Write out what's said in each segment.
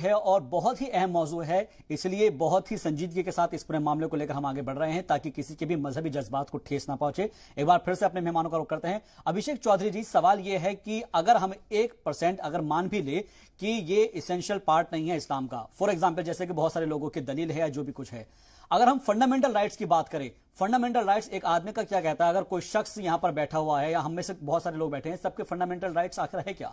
है और बहुत ही अहम मौजू है, इसलिए बहुत ही संजीदगी के साथ इस पूरे मामले को लेकर हम आगे बढ़ रहे हैं ताकि किसी के भी मजहबी जज्बात को ठेस ना पहुंचे। एक बार फिर से अपने मेहमानों का रुख करते हैं। अभिषेक चौधरी जी, सवाल यह है कि अगर हम 1% अगर मान भी ले कि ये इसेंशियल पार्ट नहीं है इस्लाम का, फॉर एग्जाम्पल जैसे कि बहुत सारे लोगों की दलील है या जो भी कुछ है, अगर हम फंडामेंटल राइट्स की बात करें, फंडामेंटल राइट्स एक आदमी का क्या कहता है? अगर कोई शख्स यहां पर बैठा हुआ है या हम में से बहुत सारे लोग बैठे हैं, सबके फंडामेंटल राइट्स आखिर है क्या?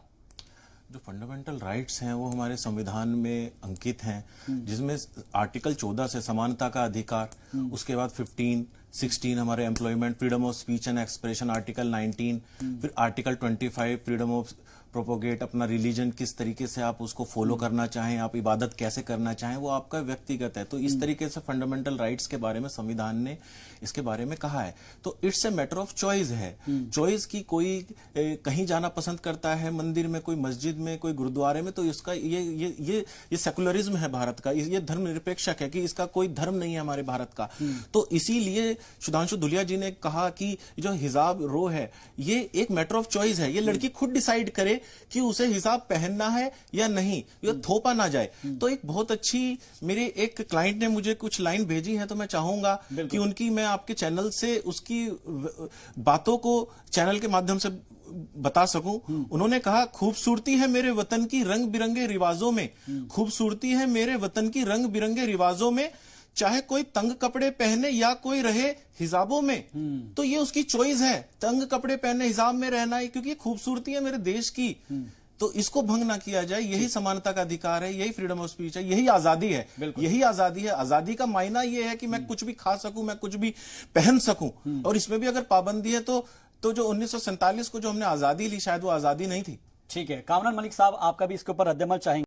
जो फंडामेंटल राइट्स हैं वो हमारे संविधान में अंकित हैं, जिसमें आर्टिकल 14 से समानता का अधिकार, उसके बाद 15, 16 हमारे employment, freedom of speech and expression, article 19, फिर आर्टिकल 25 फ्रीडम ऑफ प्रोपोगेट, अपना रिलीजन किस तरीके से आप उसको फॉलो करना चाहें, आप इबादत कैसे करना चाहें, वो आपका व्यक्तिगत है। तो इस तरीके से फंडामेंटल राइट्स के बारे में संविधान ने इसके बारे में कहा है। तो it's a matter of choice है। चॉइस की कोई कहीं जाना पसंद करता है, मंदिर में, कोई मस्जिद में, कोई गुरुद्वारे में, तो इसका ये सेकुलरिज्म है भारत का, ये धर्मनिरपेक्षक है कि इसका कोई धर्म नहीं है हमारे भारत का। तो इसीलिए सुधांशु धुलिया जी ने कहा कि जो हिजाब रो है ये एक मैटर ऑफ चॉइस है, ये लड़की खुद डिसाइड करे कि उसे हिजाब पहनना है या नहीं, ये थोपा ना जाए। तो एक बहुत अच्छी, मेरे एक क्लाइंट ने मुझे कुछ लाइन भेजी है, तो मैं चाहूंगा कि उनकी मैं आपके चैनल से उसकी बातों को चैनल के माध्यम से बता सकूं। उन्होंने कहा, खूबसूरती है मेरे वतन की रंग बिरंगे रिवाजों में, खूबसूरती है मेरे वतन की रंग बिरंगे रिवाजों में, चाहे कोई तंग कपड़े पहने या कोई रहे हिजाबों में। तो ये उसकी चॉइस है, तंग कपड़े पहने हिजाब में रहना है, क्योंकि खूबसूरती है मेरे देश की। तो इसको भंग ना किया जाए, यही समानता का अधिकार है, यही फ्रीडम ऑफ स्पीच है, यही आजादी है, यही आजादी है। आजादी का मायना यह है कि मैं कुछ भी खा सकूं, मैं कुछ भी पहन सकूं, और इसमें भी अगर पाबंदी है तो जो 1947 को जो हमने आजादी ली, शायद वो आजादी नहीं थी। ठीक है, कामरान मलिक साहब, आपका भी इसके ऊपर रद्द अमल चाहेंगे?